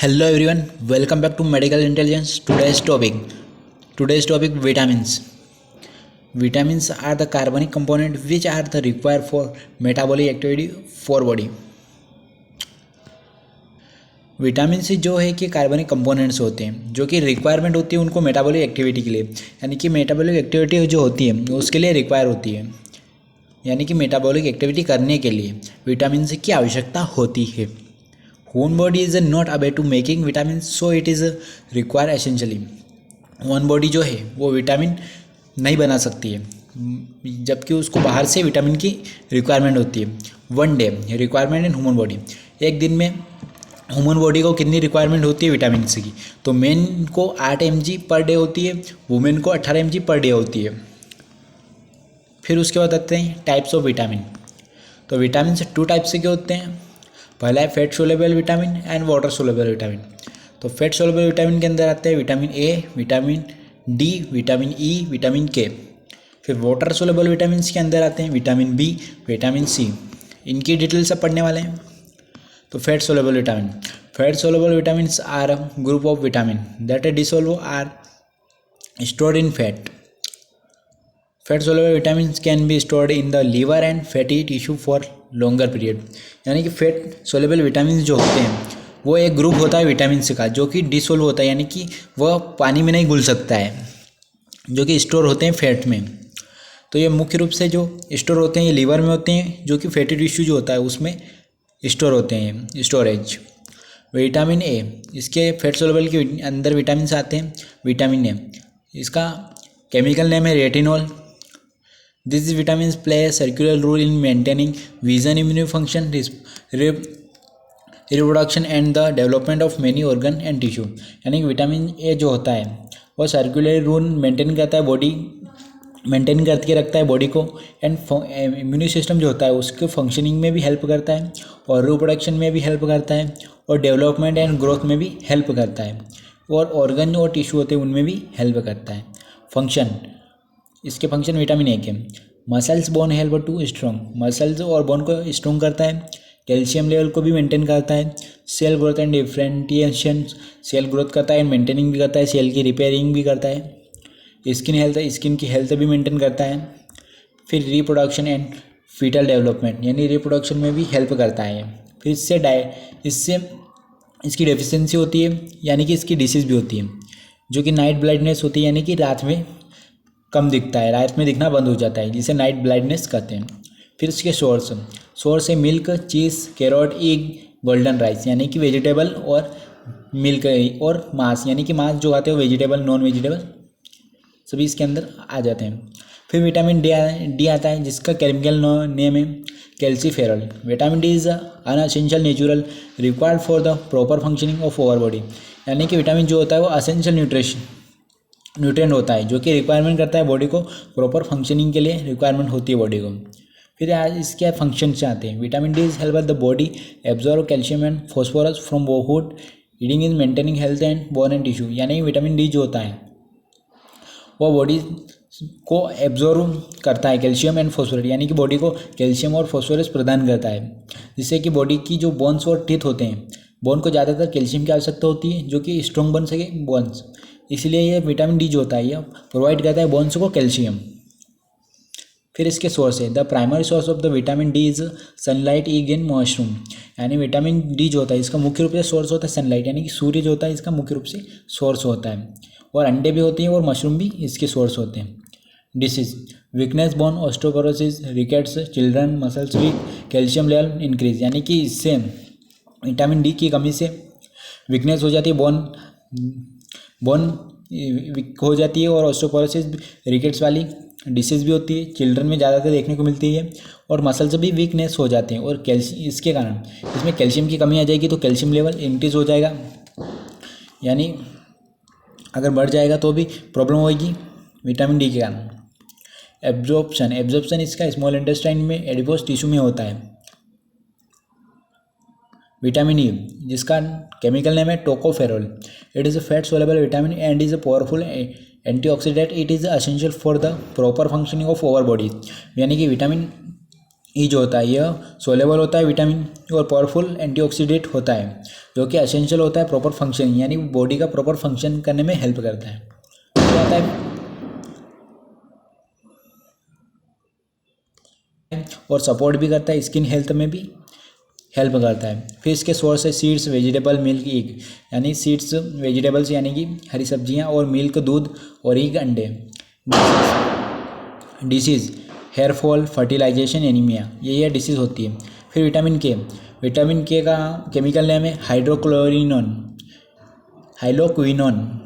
Hello everyone, welcome back to Medical Intelligence. Today's topic vitamins. Vitamins are the carbonic component which are the required for metabolic activity for body. Vitamin C जो है कि कार्बनिक components होते हैं जो कि requirement होती है उनको मेटाबॉलिक एक्टिविटी के लिए, यानी कि मेटाबॉलिक एक्टिविटी जो होती है उसके लिए रिक्वायर होती है, यानी कि मेटाबॉलिक एक्टिविटी करने के लिए विटामिन सी की आवश्यकता होती है. Human body is not able to making vitamins, so it is require essentially. Human body जो है वो विटामिन नहीं बना सकती है, जबकि उसको बाहर से विटामिन की रिक्वायरमेंट होती है. One day requirement in human body, एक दिन में ह्यूमन बॉडी को कितनी रिक्वायरमेंट होती है विटामिन सी की, तो मेन को 8 mg पर डे होती है, वुमेन को 18 mg पर डे होती है. फिर उसके बाद आते हैं टाइप्स ऑफ विटामिन. तो विटामिन से 2 टाइप्स के होते हैं. पहला है fat soluble vitamin and water soluble vitamin. तो फैट सोलेबल विटामिन के अंदर आते हैं vitamin A, vitamin D, vitamin E, vitamin के. फिर वाटर सोलेबल विटामिन के अंदर आते हैं विटामिन बी, विटामिन सी. इनकी डिटेल सब पढ़ने वाले हैं. तो fat soluble vitamin are a group of vitamin that dissolve are stored in fat. Fat soluble vitamin can be stored in the liver and fatty tissue for longer period. यानी कि fat soluble vitamin जो होते हैं वो एक group होता है vitamin का जो कि डिसोल्व होता है, यानी कि वह पानी में नहीं घुल सकता है, जो कि स्टोर होते हैं फैट में. तो ये मुख्य रूप से जो स्टोर होते हैं ये लीवर में होते हैं, जो कि फैटी टिश्यू जो होता है उसमें स्टोर होते हैं, स्टोरेज. विटामिन ए, इसके फैट सोलेबल के अंदर विटामिन आते हैं. विटामिन ए, इसका केमिकल नेम है retinol. These vitamins play a circular role in maintaining vision, immune function, reproduction and the development of many organ and tissue. यानी कि vitamin A जो होता है वो सर्कुलर रूल मेंटेन करता है, बॉडी मेंटेन करके रखता है बॉडी को, एंड इम्यून सिस्टम जो होता है उसके फंक्शनिंग में भी हेल्प करता है, और रिप्रोडक्शन में भी हेल्प करता है, और डेवलपमेंट एंड ग्रोथ में भी हेल्प करता है, और ऑर्गन और टिश्यू होते हैं उनमें भी हेल्प करता है. फंक्शन, इसके फंक्शन विटामिन ए के. Muscles bone help to strong, muscles और बोन को स्ट्रॉन्ग करता है. कैल्शियम लेवल को भी मेंटेन करता है. Cell growth and differentiation, cell growth करता है, मेंटेनिंग भी करता है, सेल की रिपेयरिंग भी करता है. स्किन हेल्थ, स्किन की हेल्थ भी मेंटेन करता है. फिर रिप्रोडक्शन एंड फीटल डेवलपमेंट, यानी रिप्रोडक्शन में भी हेल्प करता है. फिर इससे इसकी डेफिशिएंसी होती है, यानी कि इसकी डिसीज़ भी होती है, जो कि नाइट ब्लाइंडनेस होती है, यानी कि रात में कम दिखता है, रात में दिखना बंद हो जाता है, जिसे नाइट ब्लाइंडनेस कहते हैं. फिर इसके सोर्स है मिल्क, चीज़, कैरोट, एग, गोल्डन राइस, यानी कि वेजिटेबल, और मिल्क और मांस, यानी कि मांस जो आते हैं वेजिटेबल, नॉन वेजिटेबल सभी इसके अंदर आ जाते हैं. फिर विटामिन डी आता है, जिसका केमिकल नेम है calciferol. Vitamin D is an essential natural required for the proper functioning of our body. यानी कि विटामिन जो होता है वो असेंशियल न्यूट्रिएंट होता है, जो कि रिक्वायरमेंट करता है बॉडी को, प्रॉपर फंक्शनिंग के लिए रिक्वायरमेंट होती है बॉडी को. फिर आज इसके फंक्शन से आते हैं. Vitamin D is help the body absorb calcium and phosphorus from food, reading in maintaining health and bone and tissue. यानी विटामिन डी जो होता है वो बॉडी को एब्जॉर्ब करता है कैल्शियम एंड फॉस्फोरस, यानी कि बॉडी को कैल्शियम और फॉस्फोरस प्रदान करता है, जिससे कि बॉडी की जो बोन्स और टीथ होते हैं, बोन को ज़्यादातर कैल्शियम की आवश्यकता होती है, जो कि स्ट्रॉन्ग बन सके बोन्स. इसलिए ये विटामिन डी जो होता है ये प्रोवाइड करता है बोन्स को कैल्शियम. फिर इसके सोर्स है, the primary source of the vitamin D is sunlight, egg and mushroom. यानी विटामिन डी जो होता है इसका मुख्य रूप से सोर्स होता है सनलाइट, यानी कि सूर्य जो होता है इसका मुख्य रूप से सोर्स होता है, और अंडे भी होते हैं और मशरूम भी इसके सोर्स होते हैं. Disease, weakness, bone osteoporosis, rickets, children muscles weak, calcium level increase. यानी कि इससे विटामिन डी की कमी से वीकनेस हो जाती है, बोन वीक हो जाती है, और ऑस्टियोपोरोसिस, रिकेट्स वाली डिसीज़ भी होती है, चिल्ड्रन में ज़्यादातर देखने को मिलती है, और मसल्स भी वीकनेस हो जाते हैं, और इसके कारण इसमें कैल्शियम की कमी आ जाएगी, तो कैल्शियम लेवल इंक्रीज हो जाएगा, यानी अगर बढ़ जाएगा तो भी प्रॉब्लम होगी विटामिन डी के कारण. एब्जॉर्प्शन इसका स्मॉल इंटेस्टाइन में एडिपोज टिश्यू में होता है. विटामिन ई, जिसका केमिकल नेम है tocopherol. It is a fat soluble vitamin and is a powerful antioxidant. It is essential for the proper functioning of our body. यानी कि vitamin E जो होता है यह सोलेबल होता है विटामिन और पावरफुल एंटीऑक्सीडेंट होता है जो कि एसेंशियल होता है प्रॉपर फंक्शन, यानी बॉडी का प्रॉपर फंक्शन करने में हेल्प करता है। फिर आता है और सपोर्ट भी करता है, स्किन हेल्थ में भी हेल्प करता है। फिर इसके सोर्स है सीड्स, वेजिटेबल, मिल्क, एग, यानी सीड्स वेजिटेबल्स यानी कि हरी सब्जियां, और मिल्क दूध, और एग अंडे। Disease hair fall, fertilization, anaemia, ये डिसीज़ होती है। फिर विटामिन के का केमिकल नेम है hydroquinone.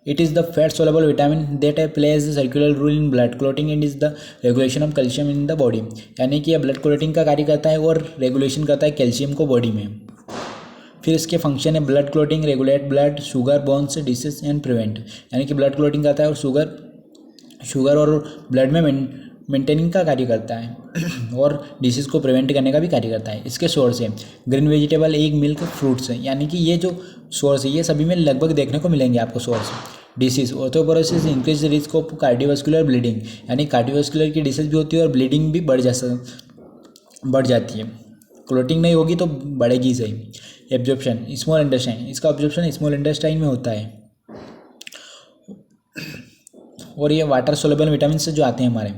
It is the fat soluble vitamin that plays a circular role in blood clotting and is the regulation of calcium in the body। यानी कि यह blood clotting का कार्य करता है और रेगुलेशन करता है कैल्शियम को बॉडी में। फिर इसके फंक्शन है blood clotting, regulate blood sugar, bones disease and prevent, यानी कि ब्लड क्लोटिंग करता है और शुगर और ब्लड में मेंटेनिंग का कार्य करता है और डिसीज़ को प्रिवेंट करने का भी कार्य करता है। इसके सोर्स है green vegetable, egg, milk, fruits, यानी कि ये जो सोर्स है ये सभी में लगभग देखने को मिलेंगे आपको source. Disease osteoporosis increase risk of cardiovascular bleeding, यानी कार्डियोवास्कुलर की डिसीज भी होती है और ब्लीडिंग भी बढ़ जाती है। क्लोटिंग नहीं होगी तो बढ़ेगी सही। एब्जॉर्प्शन स्मॉल इंटेस्टाइन, इसका ऑब्जॉर्प्शन स्मॉल इंटेस्टाइन में होता है। और ये वाटर सोलेबल विटामिन से जो आते हैं हमारे,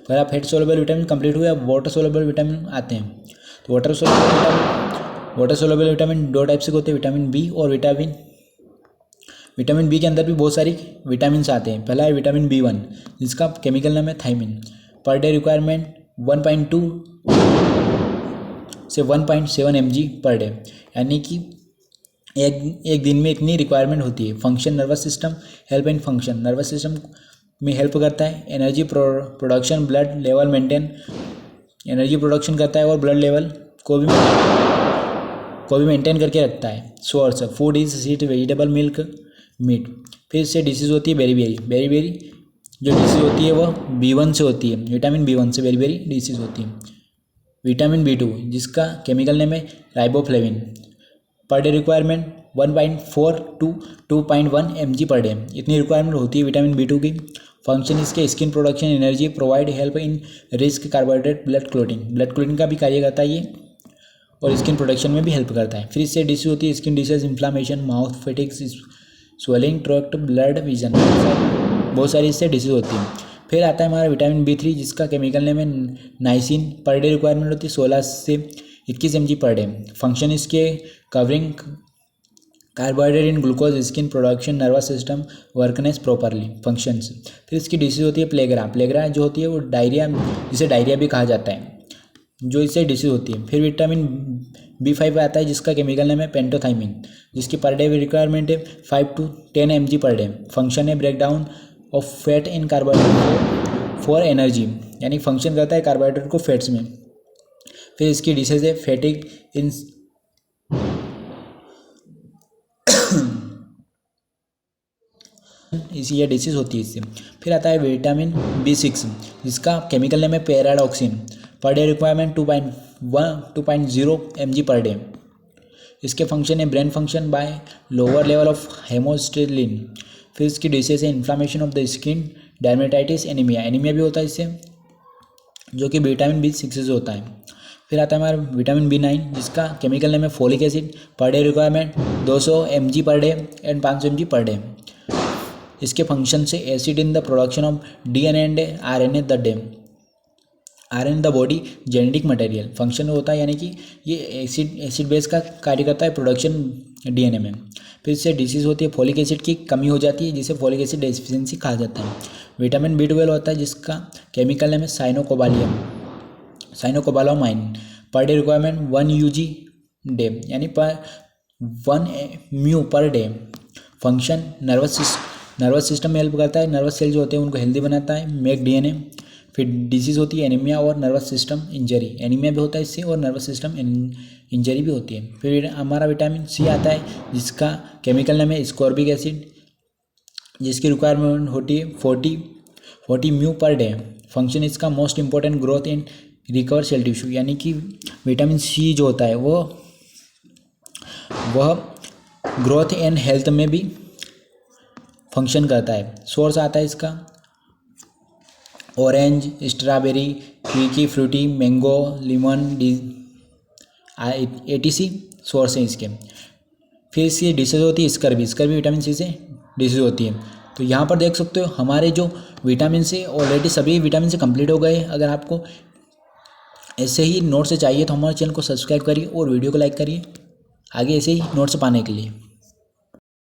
पहला फैट सोलेबल विटामिन कंप्लीट हुआ, वाटर सोलेबल विटामिन आते हैं। तो वाटर सोलेबल विटामिन दो टाइप से होते हैं, विटामिन बी और विटामिन बी के अंदर भी बहुत सारी विटामिन आते हैं। पहला है विटामिन B1 जिसका केमिकल नाम है थायमिन। पर डे रिक्वायरमेंट 1.2 से 1.7 mg पर डे, यानी कि एक दिन में इतनी रिक्वायरमेंट होती है। Function nervous system, help and function, nervous system में हेल्प करता है। Energy production, blood level maintain, energy production करता है और ब्लड लेवल को भी मेंटेन करके रखता है। Source food is seed, vegetable, milk, meat. फिर इससे डिसीज़ होती है बेरी जो डिसीज़ होती है वह B1 से होती है, विटामिन B1 से बेरी डिसीज़ होती है। विटामिन B2 जिसका केमिकल नेम है riboflavin. Per day requirement 1.4 to 2.1 mg per day, इतनी रिक्वायरमेंट होती है विटामिन B2 की। फंक्शन इसके skin production, energy, provide help in risk carbohydrate, blood clotting का भी कार्य करता है ये, और स्किन प्रोडक्शन में भी हेल्प करता है। फिर इससे डिसीज होती है स्किन डिसीज, इन्फ्लामेशन, माउथ, फेटिक्स, स्वेलिंग, थ्रोट, ब्लड विजन, बहुत सारी इससे डिसीज होती है। फिर आता है हमारा विटामिन B3 जिसका केमिकल नेम है नाइसिन। पर डे रिक्वायरमेंट होती है 16 से 21 mg पर डे। फंक्शन इसके covering carbohydrate in glucose, skin production, nervous system वर्कनेस प्रॉपरली, फंक्शंस। फिर इसकी डिसीज होती है प्लेग्रा जो होती है वो डायरिया, जिसे डायरिया भी कहा जाता है, जो इससे डिसीज होती है। फिर विटामिन B5 आता है जिसका केमिकल नेम है पेंटोथाइमिन, जिसकी पर डे रिक्वायरमेंट है 5 to 10 mg per day. Function है breakdown of fat in carbohydrate for energy, यानी फंक्शन करता है कार्बोहाइड्रेट को फैट्स में। फिर इसकी डिसीज है फैटिक इन इसी ये डिसीज होती है इससे। फिर आता है विटामिन B6 जिसका केमिकल नेम है pyridoxine. Per day requirement 2.0 mg per day. इसके फंक्शन है brain function by lower level of homocysteine. फिर इसकी डिसीज है inflammation of the skin, dermatitis, anaemia भी होता है इससे, जो कि विटामिन B6 से होता है। फिर आता है हमारा विटामिन B9 जिसका केमिकल नेम है फोलिक एसिड। पर day requirement 200 mg per day and 500 mg per day. इसके फंक्शन से acid in the production of DNA and RNA the body genetic material, function होता है, यानी कि ये एसिड बेस का कार्य करता है प्रोडक्शन DNA में। फिर इससे डिसीज होती है फॉलिक एसिड की कमी हो जाती है, जिसे फॉलिक एसिड डेफिशिएंसी कहा जाता है। विटामिन B12 होता है जिसका केमिकल नेम है साइनोकोबालामाइन। पर डे रिक्वायरमेंट 1 UG डे, यानी पर 1 μ per day. Function nervous system में हेल्प करता है, नर्वस सेल जो होते हैं उनको हेल्दी बनाता है, मेक DNA। फिर डिसीज़ होती है एनीमिया और नर्वस सिस्टम इंजरी, एनीमिया भी होता है इससे और नर्वस सिस्टम इंजरी भी होती है। फिर हमारा विटामिन C आता है जिसका केमिकल नेम है स्कॉर्बिक एसिड, जिसकी रिक्वायरमेंट होती है 40 μ पर डे। फंक्शन इसका most important growth in recover cell tissue, यानी कि विटामिन C जो होता है वह ग्रोथ एंड हेल्थ में भी फंक्शन करता है। सोर्स आता है इसका orange, strawberry, kiwi fruit mango lemon ATC source हैं इसके। फिर इसकी डिशेज होती है स्कर भी विटामिन सी से डिशेज होती है। तो यहाँ पर देख सकते हो हमारे जो विटामिन से ऑलरेडी सभी विटामिन से कंप्लीट हो गए। अगर आपको ऐसे ही नोट्स चाहिए तो हमारे चैनल को सब्सक्राइब करिए और वीडियो को लाइक करिए आगे ऐसे ही नोट्स पाने के लिए।